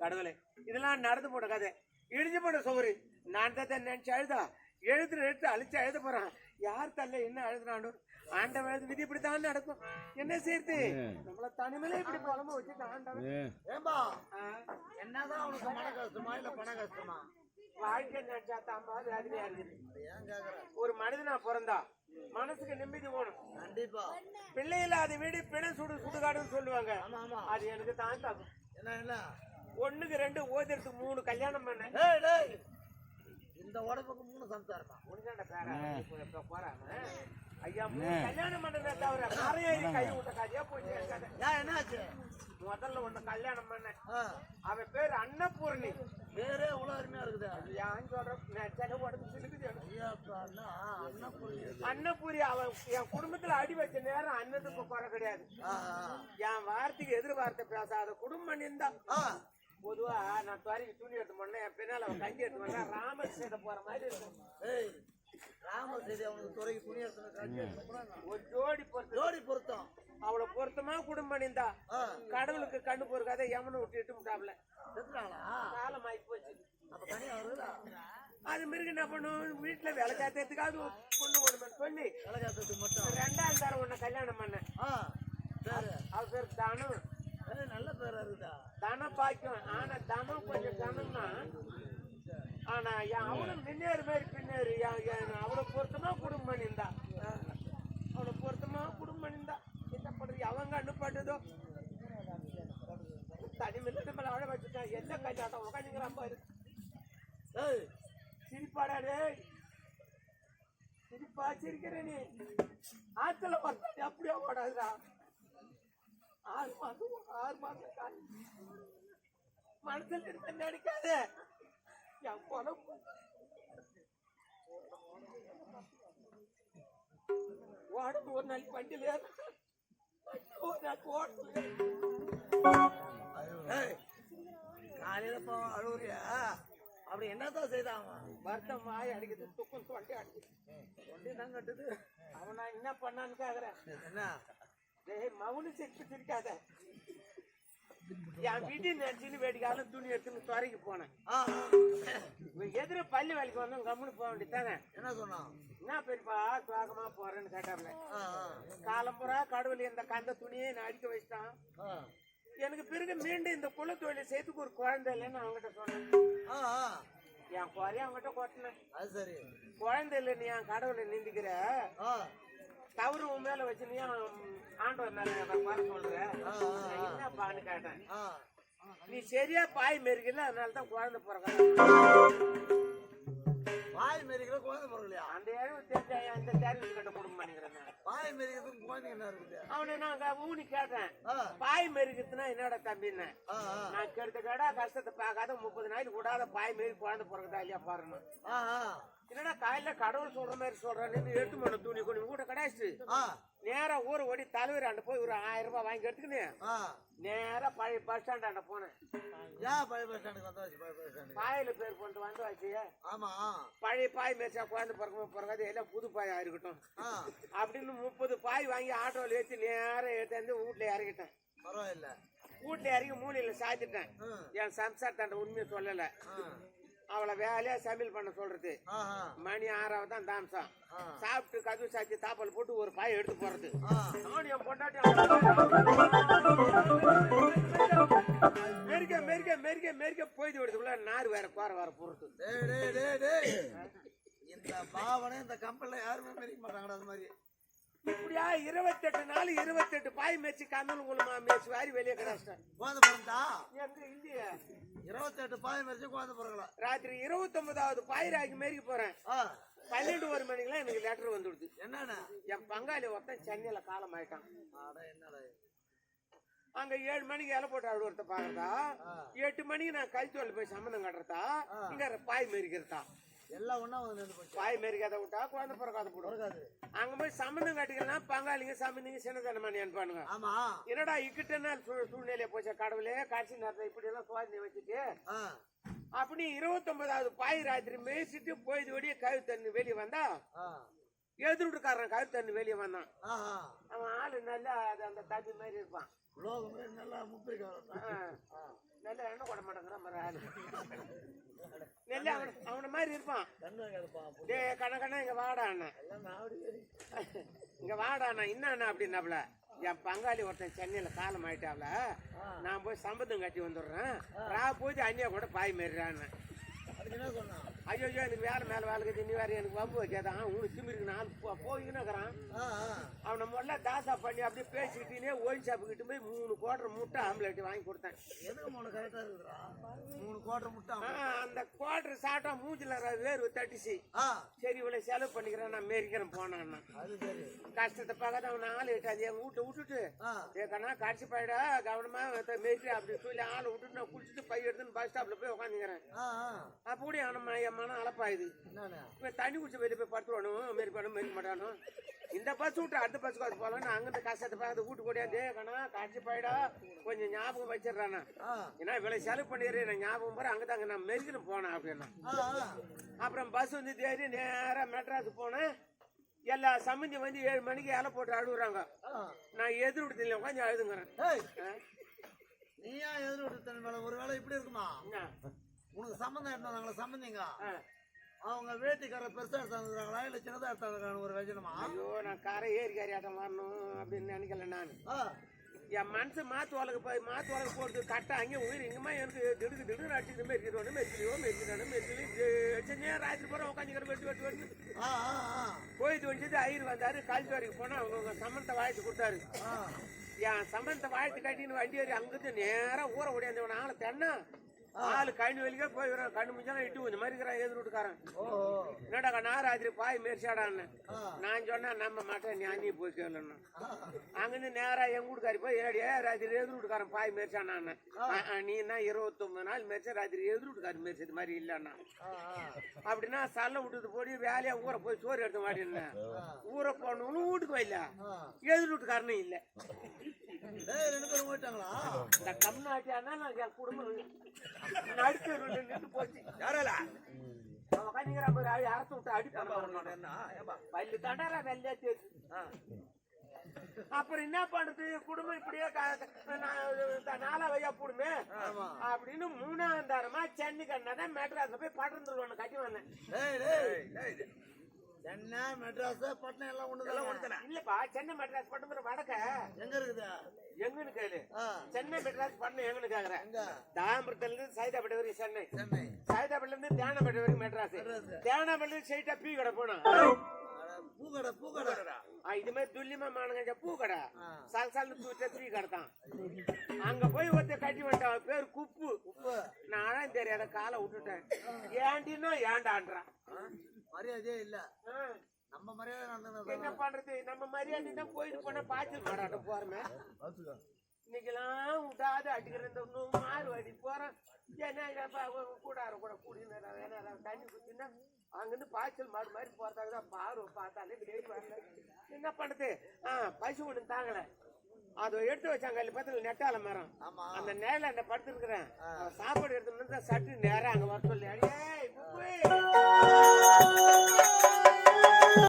கடவுளே இதெல்லாம் நடந்து போன கதை, இடிஞ்சு போன சோறு. நான் தான் நினைச்சு அழுதா எடுத்து அழிச்சு எழுத போறான். யார் தள்ள என்ன அழுதுனானு ஆண்டவன் எழுது விதி இப்படித்தான் நடக்கும். என்ன செய்யுது, நம்மள தனிமையில இப்படி பழமா வச்சுட்டு ஆண்டவன் என்னதான் அவனுக்கு மன கஷ்டமா இல்ல பண கஷ்டமா? வாழ்க்கை நினைச்சாத்தாமா வேதனையா இருக்குது. ஒரு மனிதனா பிறந்தா மனசுக்கு நிம்மதி போகணும். கண்டிப்பா பிள்ளை இல்லாத வீடு பிணை சுடுகாடுன்னு சொல்லுவாங்க. அது எனக்கு தான் தாக்கும். என்ன 1க்கு 2 ஓதிரத்துக்கு 3 கல்யாணம் பண்ண. இந்த உடம்புக்கு 3 சம்சாரமா போறாங்க. ஐயா 3 கல்யாணம் பண்றதை தவிர மறையேறி கை விட்ட கதையா போச்சு. என்னாச்சு? முதல்ல ஒண்ணு கல்யாணம் பண்ண, அவன் பேரு அன்னபூர்ணி. பேரே இவ்வளவு அருமையா இருக்குது. ஏன் சொல்ற உடம்பு சிலுக்குது. அன்னபூரி அவன் என் குடும்பத்துல அடி வச்ச நேரம் அன்னத்துக்கு குறை கிடையாது. என் வார்த்தைக்கு எதிர் வார்த்தை பேசாத குடும்பம் பண்ணியிருந்தா. பொதுவா நான் துவரைக்கு துணி எடுத்து போனேன், என் பின்னால அவன் கஞ்சி எடுத்து போனா ராமர் சேத போற மாதிரி இருக்கும். ராமர் சேதி அவனுக்கு துறைக்கு துணி எடுத்து ஒரு ஜோடி பொருத்தம் அவளை பொருத்தமா குடும்பம் பண்ணியிருந்தா. கடவுளுக்கு கண்ணு பொறுக்காத யமனை விட்டு இட்டு முட்டாப்ல காலம் ஆகி போச்சு. அது மிருக என்ன பண்ணும், வீட்டுல வேலை காத்துறதுக்காவது பொண்ணு ஒண்ணு சொல்லி வேலை காத்துறதுக்கு மட்டும் 2ஆம் தரம் ஒண்ணு கல்யாணம் பண்ண. அவ பேர் தானம். நல்ல பேரா இருக்குதா? தனம் பாக்கியம். ஆனா தனம் கொஞ்சம் தனம்னா, ஆனா அவனும் பின்னேறு மாதிரி பின்னேறு. அவளை பொருத்தமா குடும்பம் பண்ணியிருந்தா. அவளை பொருத்தமா குடும்பம் பண்ணியிருந்தா. என்ன பண்றது, அவங்க அனுப்பட்டதோ தனிமையில நம்மள அழ வச்சுட்டான். என்ன கல்யாணம் உட்காந்துங்கிறான் பாரு. சிரிப்பாடே சிரிப்பா சிரிக்கிற நீ. ஆத்துல பார்த்தா அப்படியே ஓடாதுடா. 6 மாசம் மனசுல இருக்க நினைக்காத. என் பொழப்பு ஓடணும். ஒரு நாள் வண்டியில ஒரு நாள் காலையில போ அழுவுறியா? அப்படி என்னதான் செய்தான்? வருத்தம் வாய் அடிக்குது, துக்கம் தொண்டி அடிக்குது. தொண்டி தான் கட்டுது. அவன் நான் என்ன பண்ணான்னு கேக்குறேன். என்ன மவுனு சிரிக்காத. என் வீட்டு நினைச்சுன்னு வேடிக்கால துணி எடுத்துன்னு துறைக்கு போனேன். எதிர பள்ளி வேலைக்கு வந்தோம், கம்முன்னு போக வேண்டியதானே. என்ன சொன்னான்? என்ன பெரியப்பா சுவாகமா போறேன்னு கேட்டாப்ல. காலம்புறா கடவுள் இந்த கந்த துணியை நான் அடிக்க வச்சுட்டான். எனக்கு பிறகு மீண்டும் இந்த குல தொழிலை செய்துக்கு ஒரு குழந்தை இல்லைன்னு அவங்ககிட்ட சொன்னேன். என் குறைய அவங்ககிட்ட கொட்டினேன். அது சரி, குழந்தை இல்லை நீ என் கடவுளை நிந்திக்கிற, தவறு உன் மேல வச்சு நீ ஆண்டவர் மேல குறை சொல்ற என்னப்பான்னு கேட்டேன். நீ சரியா பாய் மெருகல, அதனாலதான் குழந்தை பிறக்க. பாய் மெருகிற குழந்தை பிறக்கலையா? அந்த தெரிஞ்ச அந்த தேர்வு கிட்ட குடும்பம் பண்ணிக்கிறேன். பாய் மெருகிறதுக்கு குழந்தைங்க என்ன இருக்குது? அவனை நான் ஊனி கேட்டேன், பாய் மெருகிறதுனா என்னோட தம்பின்னு. நான் கெடுத்த கேடா கஷ்டத்தை பார்க்காத 30 நாளைக்கு கூடாத பாய் மாரி குழந்தை பிறகுதா இல்லையா பாருங்க. என்னடா காலையில கடவுள் சொல்ற மாதிரி சொல்றேன்னு 8 மணி துணி கொண்டு கூட கிடையாது. நேரா ஊரை ஓடி தலைவர் ஆண்ட போய் ஒரு 1000 ரூபாய் வாங்கி எடுத்துக்கினேன். நேரா பழைய பஸ் ஸ்டாண்ட் ஆண்ட போனேன். பழைய பஸ் ஸ்டாண்டுக்கு வந்தாச்சு. பழைய பஸ் ஸ்டாண்ட் பாயில பேர் கொண்டு வந்து வச்சு. ஆமா, பழைய பாய் மேய்ச்சா குழந்தை பிறக்காது, எல்லாம் புது பாயா இருக்கட்டும் அப்படின்னு 30 பாய் வாங்கி ஆட்டோல ஏற்றி நேரம் எடுத்து வீட்டுல இறங்கிட்டேன். பரவாயில்ல, வீட்டுல இறங்கி மூலையில சாத்திட்டேன். என் சம்சாரத்தாண்ட உண்மையை சொல்லல. அவளை வேலையா சமையல் பண்ண சொல்றது. மணி 6 தான் தாமசம். சாப்பிட்டு கதவு சாத்தி தாப்பல் போட்டு ஒரு பாய் எடுத்து போறது. நானும் என் பொண்டாட்டி மெரிக்க மெரிக்க மெரிக்க மெரிக்க போயிட்டு விடுறதுக்குள்ள நார் வேற கோர வேற பொறுத்து. இந்த பாவனை இந்த கம்பெனில யாருமே மெரிக்க மாட்டாங்கடா. அது மாதிரி இப்படியா 28 நாள் 28 பாய் மேய்ச்சி கண்ணன் குளமா மேய்ச்சி வாரி வெளியே கிடாச்சிட்டேன். குழந்தை பிறந்தா எங்க இல்லையே. 28 பாய் மேய்ச்சி குழந்தை பிறக்கல. ராத்திரி 29வது பாய் ராக்கி மேய்க்க போறேன். 12 மணிக்கெல்லாம் எனக்கு லெட்டர் வந்துடுது. என்னன்னா என் பங்காளி ஒருத்தன் சென்னையில காலம் ஆயிட்டான். என்னடா அங்க 7 மணிக்கு இலை போட்டு அவரு ஒருத்த பாக்குறதா, 8 மணிக்கு நான் கல்ச்சோல போய் சம்மந்தம் கட்டுறதா, இங்க பாய் மேய்க்கிறதா. எல்லாம் ஒண்ணா வந்து போச்சு. பாய் மேய்க்காத விட்டா குழந்தை பிறக்காத போடுவாங்க. அங்க போய் சம்மந்தம் கட்டிக்கலாம், பங்காளிங்க சம்மந்திங்க சின்னதனமானி அனுப்பானுங்க. ஆமா, என்னடா இக்கிட்ட சூழ்நிலைய போச்ச கடவுளே, கடைசி நேரத்துல இப்படி எல்லாம் சுவாதினை வச்சுட்டு அப்படி 29வது பாய் ராத்திரி மேய்ச்சிட்டு போயிது வெளியே கழுவு தண்ணி வெளியே வந்தா, எதிர்காரன் கழுவு தண்ணி வெளியே வந்தான். அவன் ஆளு நல்லா அந்த தண்ணி மாதிரி இருப்பான். நல்லா முப்பிரிக்க நல்லா எண்ணெய் கொட மாட்டேங்கிறான். நெல்லு அவன மாதிரி இருப்பான். டே கண்ண இங்க வாடா அண்ணா, இங்க வாடா அண்ணா. என்ன அண்ணா அப்படின்னாப்ல, என் பங்காளி ஒருத்தன் சென்னையில காலம் ஆயிட்டாப்ல, நான் போய் சம்பந்தம் கட்டி வந்துடுறேன், போய் அண்ணியா கூட பாய் மாரிறான்னு. ஐயோ எனக்கு வேலை மேல வேலை கட்டி நீ வேற எனக்கு வம்பு வைக்காதான், உனக்கு திமிருக்கு நாள் போயின்னுக்கிறான். அவனை முதல்ல தாசா பண்ணி அப்படியே பேசிக்கிட்டே ஒயின் ஷாப்புக்கிட்டு போய் 3 குவார்டர் முட்டை ஆம்லேட் வாங்கி கொடுத்தேன். 3 குவார்டர் முட்டை. அந்த குவார்டர் சாப்பிட்டா மூஞ்சில வேர்வை தட்டிச்சு. சரி இவ்வளவு செலவு பண்ணிக்கிறேன், நான் மேரிக்கிறேன் போனான்னா. கஷ்டத்தை பார்க்காத அவன் ஆள் விட்டாது என் வீட்டை விட்டுட்டு ஏக்கண்ணா கடிச்சு போயிடா கவனமா மேய்ச்சி அப்படின்னு சொல்லி ஆளை விட்டுட்டு நான் குளிச்சுட்டு பை எடுத்துன்னு பஸ் ஸ்டாப்ல போய் உட்காந்துக்கிறேன். அப்படி என் மனம் அலப்பாயுது. தண்ணி குடிச்சு வெளியே போய் படுத்துவானும் மெரிப்பானும் மெரிக்க மாட்டானோ. இந்த பஸ் விட்டு அடுத்த பஸ் காசு போகலாம், அங்கிருந்து கஷ்டத்தை பார்த்து வீட்டு கூடியாந்து கண்ணா காய்ச்சி போயிடா கொஞ்சம் ஞாபகம் வச்சிடறானா. ஏன்னா இவ்வளவு செலவு பண்ணிடுறேன் நான் ஞாபகம் போற அங்கதாங்க நான் மெரிக்கணும் போனேன் அப்படின்னா. அப்புறம் பஸ் வந்து தேடி நேரா மெட்ராஸ் போனேன். எல்லா சம்மந்தி வந்து 7 மணிக்கு இலை போட்டு அழுகுறாங்க. நான் எதிர் விடுதில்ல உட்காந்து அழுதுங்கிறேன். நீயா எதிர் விடுத்த ஒரு வேலை இப்படி இருக்குமா? உனக்கு சம்பந்தம் எடுத்தாங்களா சம்பந்திங்க? அவங்க வேட்டிக்கார பெருசா எடுத்தாங்களா இல்ல சின்னதா எடுத்தாங்க ஒரு வச்சனமா? ஐயோ நான் காரை ஏறி ஆட்டம் வரணும் அப்படின்னு நினைக்கல நான். என் மனசு மாத்து வழக்கு போட்டு கட்ட அங்கே உயிர் இங்கமா எனக்கு திடுக்கு அடிச்சு மெரிக்கிறோம் ராத்திரி போற உட்காந்துக்கிற வெட்டு போயிட்டு வச்சுட்டு ஐயர் வந்தாரு. கால்ச்சி வரைக்கும் போனா அவங்க சம்பந்தத்தை வாழ்த்து கொடுத்தாரு. என் சம்பந்தத்தை வாழ்த்து கட்டின்னு வண்டி ஏறி அங்கிருந்து நேரம் ஊற ஓடியாந்தவன ஆளை தென்னா ஆளு கண்ணு வெளியே போய் கண்ணு முடிஞ்சாலும் இட்டு கொஞ்சம் மாதிரி இருக்கிறான் எதிர் வீட்டுக்காரன். என்னடா கண்ணா ராத்திரி பாய் மேரிச்சாடான்னு நான் சொன்னா நம்ப மாட்டேன், நீ போய் கேளுன்னு. அங்கிருந்து நேரா எங்க வீட்டுக்காரி போய் ஏடியா ராத்திரி எதிர் வீட்டுக்காரன் பாய் மேரிச்சானான்னு. நீ என்ன 29 நாள் மேரிச்சா ராத்திரி எதிர் வீட்டுக்காரன் மேரிச்சது மாதிரி இல்லன்னா அப்படின்னா சல்ல விட்டுட்டு போய் வேலையா ஊரை போய் சோறு எடுத்த மாட்டேன்னு ஊரை போனவனு வீட்டுக்கு வரல, எதிர் வீட்டுக்காரனும் இல்ல. இந்த கம்நாட்டியானா என் குடும்பம் நடுத்து போச்சு. அரசு விட்டு அடி தண்டரா வெள்ளையா தேச்சு. அப்புறம் என்ன பண்றது, குடும்பம் இப்படியே நாளா வையா போடுமே அப்படின்னு 3ஆம் தாரமா சென்னை கண்ணாதான் மெட்ராஸ்ல போய் பட்டணத்துல கட்டி வந்தேன். சென்னை மெட்ராஸ் பட்டணம் எல்லாம் ஒண்ணுதான் இல்லப்பா. சென்னை மெட்ராஸ் பட்டணம் வடக்க எங்க இருக்குது? எங்கன்னு கேளு. சென்னை மெட்ராஸ் பட்டணம் எங்கன்னு கேக்குறேன். தாம்பரத்துல இருந்து சைதாப்பேட்டை வரைக்கும் சென்னை, சைதாப்பேட்டையில இருந்து தேனாம்பேட்டை வரைக்கும் மெட்ராஸ், தேனாம்பேட்டை ஸ்ட்ரைட்டா பீ கடை போனா பூக்கடை இது மாதிரி துல்லியமா மானுங்க பூக்கடை சல்சல்னு தூச்ச தீ கடை தான். அங்க போய் ஒருத்தர் கட்டி வந்துட்டான், பேரு குப்பு. நானும் தெரியாத காலை விட்டுட்டேன். ஏண்டின்னா ஏண்டான்றான். மரியாதையே இல்ல. நம்ம மரியாதை என்ன பண்றது, நம்ம மரியாதை தான் போயிட்டு போனா பாய்ச்சல் மாடாட்ட போறமே. இன்னைக்கெல்லாம் விட்டாது அடிக்கிற மாறு அடி போறேன். கூடார கூட கூடின தண்ணி குடிச்சுன்னா அங்கிருந்து பாய்ச்சல் மாடு மாதிரி போறதாகதான் பார்வை பார்த்தாலே டெய்லி வரல. என்ன பண்றது, பசு ஒண்ணு தாங்கல, அதை எடுத்து வச்சாங்க பக்கத்துல நெட்டால மரம். அந்த நேரில் அந்த படுத்துருக்குறேன். சாப்பாடு எடுத்து சட்டு நேரம் அங்க வர சொல்லி